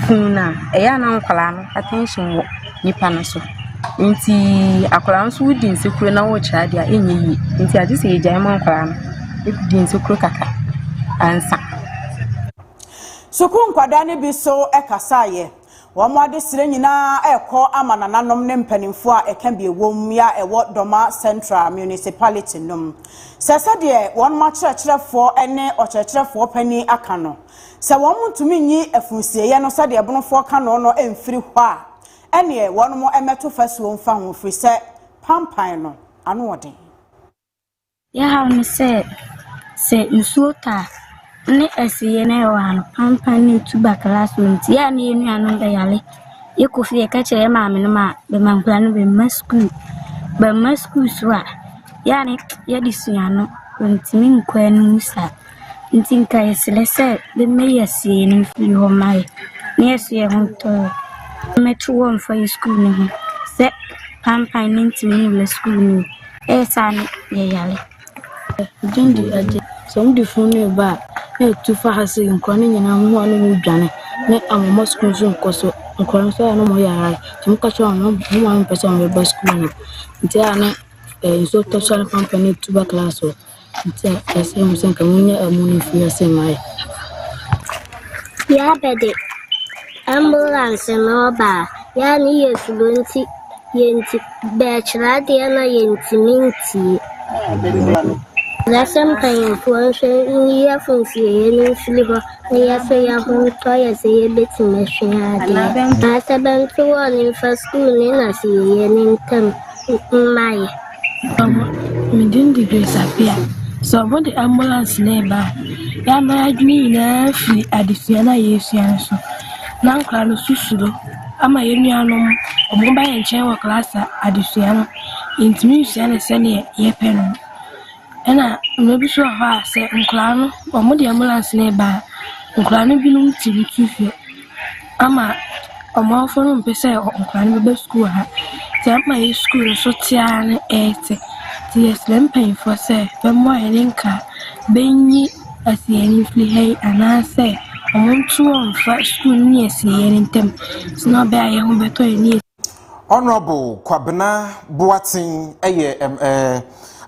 funa eya na nkwala no attention wo nipa no so nti akwala nso wudi nsekuro na wo kra de enye yi nti ade se ye gyan man nkwala no wudi nsekuro kaka ansa
sukun kwada ne bi so ekasaye wamade sire nyina ekọ amanananom ne mpanimfo a eka bi ewom ya ewo Doma Central Municipality num sese de won ma kyerɛkyerɛfo ene ɔkyerɛkyerɛfo pani aka no se won mutumi nyi afunsieye no sade ebonofo ka no no emfiri hɔ a ene won mo emeto fasuo mfa ho firi se pampan no ano ɔden
ya ha no se nsuota ne asiye na yawan pampan ni tuba classroom ya ni enu anu da yale ye kofi e ka kire maame no ma be mankula no be school so a ya ni ye disuya no ntimi nkwanu sa ntinka yesele se be me asiye ni fi ho mai ni asiye ho to metro won for school ni se pampan ni ntimi ni school ni e sa ni ye yale
Jindi aje some the phone ba too fast nkwane nyina ho anu mu dwane ne amamo school so nkoso nkwane so anu mo yara tum ka cho anu mo anu pese mo ba school no nti ana so to so company tuba class o nti ese mo sen ka munya amuni fi ase mai
ya bede ambulance no ba ya ni yesulonti yenti bechra de na yenti minti Lesson paying for year from seeing Sligo, yes, I have twice a year bit in machine. I said, I'm to one in first school in a sea in my.
Me didn't disappear. So, what the ambulance neighbor, ya married me in free at the Siena years. Now, Carlos Susudo, I'm a union or mobile and chair class at the Siena. Into me, Siena Senior, ye pen. Ena maybe so ha say nkla no omo de ambulance na ba nkla no bi no tibi ama omo fo no mpese nkla no be school ha ti ama ye school so tia na ete ti yes lempen for say be mo elinka benyi asieni fli hey ana say omo ntu on fa school ni asieni ntem so be aye ho beto ni
Honorable Kwabena Boatin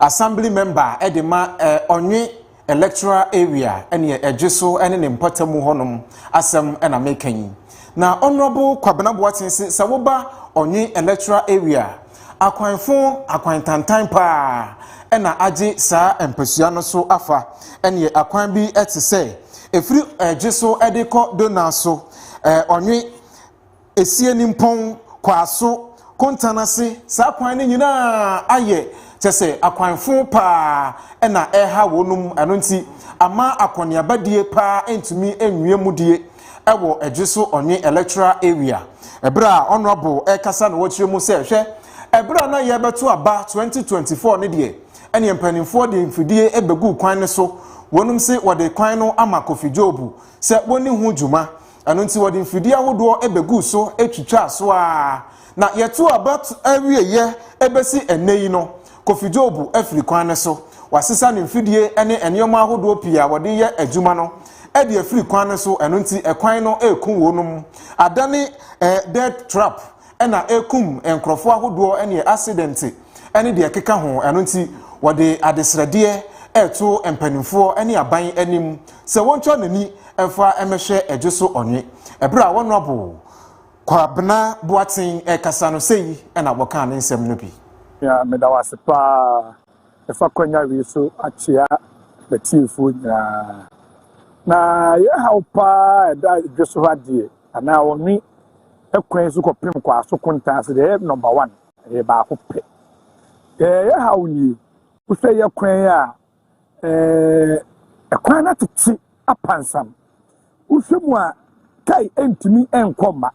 Assembly member Edema Onye electoral area ene ejeso ene ne mpatamu honom asem ena making na Honorable Kwabena Boatin se woba Onye electoral area akwanfo akwantantan pa ena age saa empesua no so afa ene akwan bi ete se efiri egiso edeko dona so onwe esie nimpon kwaso kontanase saa kwan ne nyina aye chese akwanfo pa ena eha wonum eno nti ama akoniabadie pa entumi enwie mudie ewo egiso onwe electoral area ebra honorable ekasa no wachire mu se hwe ebra na ye beto aba 2024 ne de ene mpanimfo de mfidie ebegu kwan ne so wonum se wode kwan no ama Kofi Jobu se woni hu djuma anu nti wode mfidie ahodo ebegu so etwitwa so a na yeto aba awie ye ebesi eneyi no Kofi Jobu afiri kwan ne so wasesa ne mfidie ene eniyoma ahodo pia wode ye adwuma no edi afiri kwan ne so anu nti ekwan no ekun wonum adane death trap ena ekum enkrofo ahodo ene accident ene de keka ho anu nti wode adesrade eto empanimfo ene aban anim se woncho nani emfa emehwe egiso onwe ebra wonobo kwabna boatin ekasa no sei ena boka ne nsem no bi
ya medawasepa efa kwanya wi so achia betiefo na ye haupa da egiso hadie ana woni ekwan so kopem kwa so konta se de number 1 e ba ko pe ye hauni usɛ yɛ kwan a kwan na tete apansam usɛ mu a kai entimi enkɔma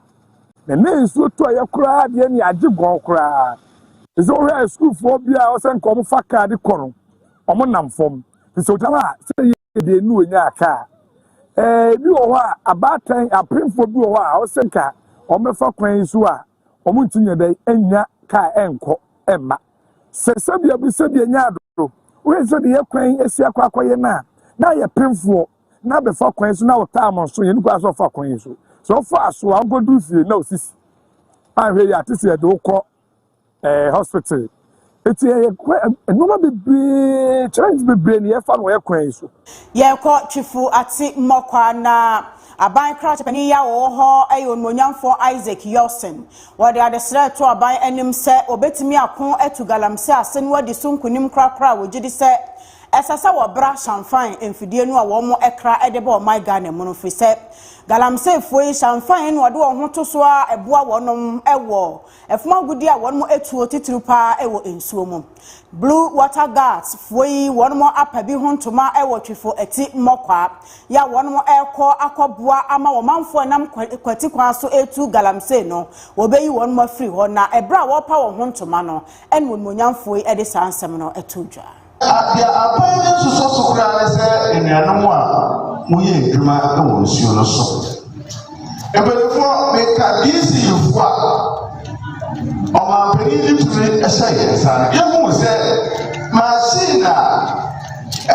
na nsu to yɛ kura de ne age gon kura ezo hɛ school for bia o sɛ nkom fa card kɔno ɔmo nam fom so tama sɛ yɛ de nu onya aka bi wɔ hɔ a abatan aprimfo bi wɔ hɔ a o sɛ nka ɔmo fa kwan so a ɔmo ntinya dɛ enya ka enkɔ emma sɛ sabia bi sabia nya we so de yakwan esi akwakoye na ye pemfo na be fa kwan so na wotam so ye nkwa so fa kwan so fa so angodu fie na osisi ahwe ya tese de ukọ hospital eti ye no be challenge be ne ye fa no ye kwan so
ye ko twifu ati mmokwa na aban kra chapani ya wo ho ayo nonyamfo Isaac Yosen wode adesre to aban anim se obetimi akon atu galamse ase no wadi sunkunim kra wogidi se esasa wo bra champagne emfidie no a wo mo ekra edebe o my Ghana mu no fi se galamse foi champagne no wode wo ho to so a eboa wonom ewo efuma gudi a wonom etuo titiri pa ewo ensuo mu Blue water guards foi wonom apabi hontoma ewo twifo eti mmokwa ya wonom ekọ akọbua ama wo manfo nam kwati kwa so etu galamse no wobeyi wonom afiri ho na ebra wo pa wo hontoma no en wonmonyamfo ede sansem no etudwa
ya apan so so kura ne se enuanom a moye edwuma ewo nsuo no so ebelefo meka disi yufo a ọmọ pẹ̀lú ìtúrí ẹ̀ṣẹ́ ìyẹ̀sá yẹ́mú sẹ́ machine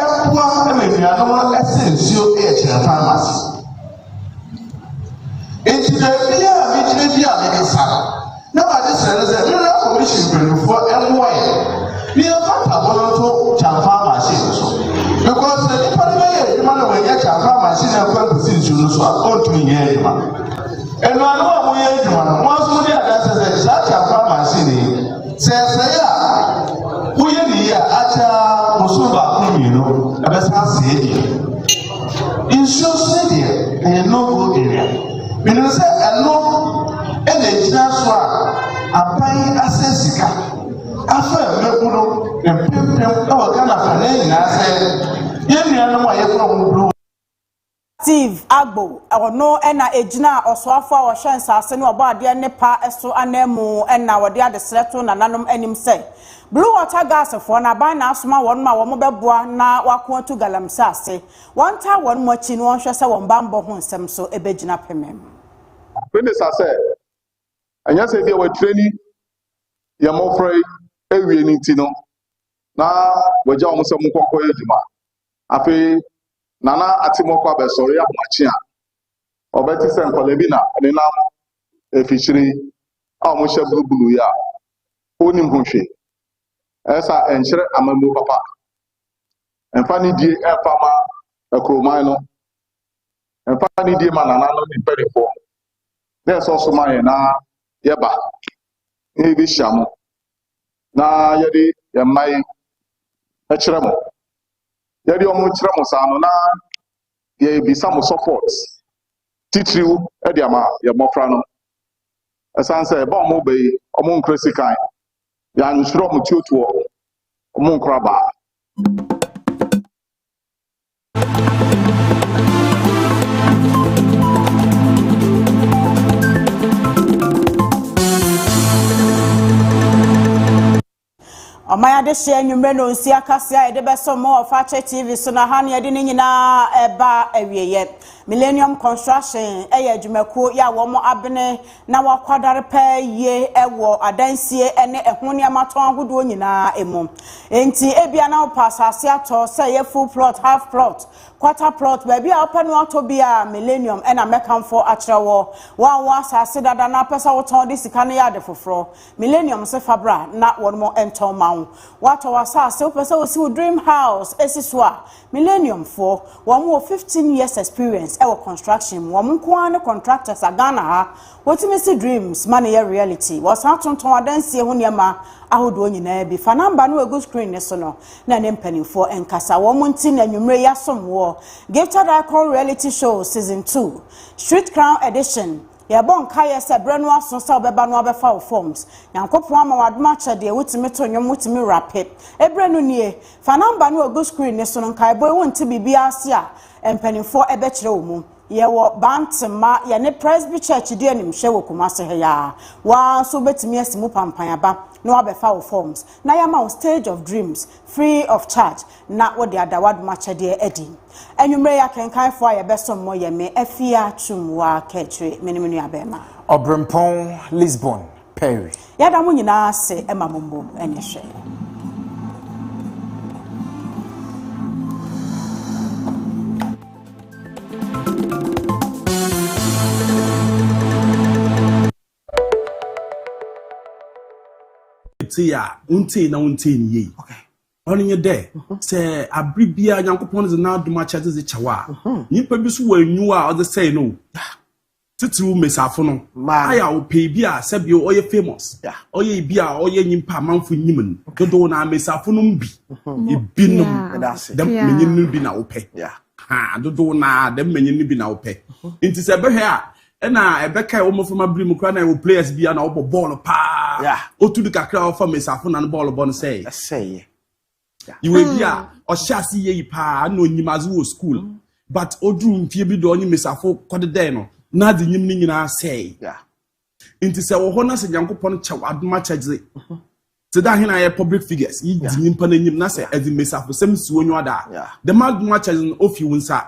ẹ̀pọ̀ ẹ̀mẹ̀mìyànwó ẹ̀sẹ̀ nsuo ẹ̀kyẹ̀rẹ̀ pharmacy ìtìdẹ̀bí a mìtìdẹ̀bí a mìtìdẹ̀ sá náà wà ní sẹ́rẹ̀ sẹ́ mineral commission pẹ̀lúfọ́ ẹ̀mọ́ ẹ̀ ní ẹ̀fọ́ tàbọ̀lọ́ tó kyànfà machine so because nípa ní bẹ́yẹ̀ ẹ̀dwuma náà wọ̀nyẹ́ kyànfà machine ẹ̀kọ́ ẹ̀kọ́sí nsuo so a ọ̀ntún yẹn ẹ̀dwuma ẹnu àná wà wọ́n yẹ ẹ̀dwuma náà wọ́n sọ ní àdáṣẹ́sẹ́ ṣáàkì machine sẹ́sẹ́ a wọ́yẹ́ nìyí a akyá mọ̀sọ́ baako mìíràn ẹ̀bẹ̀sán sèé diẹ nsuo sèé diẹ ẹ̀yẹ no-go area mìíràn sẹ́ ẹ̀no ẹ̀nà ẹ̀gyina so a aban asẹ́ sika afẹ́ ẹ̀mẹ́kúrò ẹ̀mpẹ́mpẹ́m ẹ̀wọ̀ Ghana fẹ́ lẹ́yìn náà sẹ́ yẹ́ nìyẹn a yẹ fún ọmọ bro
Steve Agbo ono ena ejina osoafo a wo hwensa ase ne obo ade ne pa eso anemu ena wode adesreto na nanom anim se Blue water gas fo na ban na asoma won ma wo mo beboa na wako atu galamse ase won ta won mo chi no hwe se won bambo ho nsem so ebegina pemem
Minister say anya say dey we training ya mo frey ewie ni ti no na waja o mo se mo kokko ejuma afi nana atimoko abesori amachi a obeti se nkolebi na ni na efichiri a mo hye bulubulu ya onim hohwe esa enkyere amamu papa emfa ni die emfa ma ekroman no emfa ni die ma nana no ni perifo na so so ma ye na yeba ni bi shamu na yedi ye mai Echiremo. Yadi omu chiremo sa no na ye bi some support. Titiriu ediama ye mofra no. Esan say ba omu be omu nkresi kan. Ya nsuro mu tuotuo omu nkraba.
Omaya de share nwumre no nsi akasia e de beso mo of Ache TV so na ha ne de nyina eba awieye Millennium Construction eye adwumako ya wo mo abene na wakwadare pa ye ewo adansie ene ehone amaton ahodo nyina emu enti ebia na opasase ato say ye full plot half plot quarter plot baby a opanu ato bia Millennium ena mekamfo akrewo wa asase dada na pesa wo ton de sika ne ya de foforo Millennium se fabra na won mo enton ma what was us so dream house esiswa Millennium for 15 years experience our construction one contractors are Ghana ha what me see dreams money reality was how to dance here hunyama ahodo nyina bi fa number no ego screen ne so no na ne mpani for enkasa womunti na nwumre ya somwo gifted icon reality show season 2 street crown edition ya bon kaya se bre no aso sa obeba no obefa forms yankopon ama wadoma chede wutimi to nwom wutimi rapid ebre no nie fa number no go screen ne so no kai boy wonti bibia ase a empanifo ebe kire omu ye wo bantma ye ne presby church de anim hwe wo kumase he ya wa so betimi asimu pampan aba no abefa forms na ya ma stage of dreams free of charge na wo de adawadoma chede edi enwumre ya kenkan fo ya beso mo ye me AFIA tumwa Kaakyire menimenu abema
Obrempong Lisbon Perry
ya da mo nyina ase emamombo enhwe
tia unti na unti ni okay oni ye de say abribia nyankopon ze na aduma chaze ze chawa nipa bi so wanyu a o de say no titu mesafo no aya o pe bi a sabi o ye famous o ye bi a o ye nyimpa manfo nyimun dodo na mesafo no bi ebinum dem menyin bi na wo pe ha dodo na dem menyin bi na wo pe nti se behwe a na ebeka wo mofoma brim kra na wo players bia na wo ball pa otu du kakra wo fa mesafo na ball bon say you will bia o shasi ye pa na onyimazu wo school but odru mfie bi do onyi mesafo kodede no na de nyim ni nyina say nti se wo ho na se nyankopon chew adoma chagze se da hina ye public figures yi di nyimpa na nyim na se ezi mesafo sem si wonyo ada the maduma chagze no ofi wonsa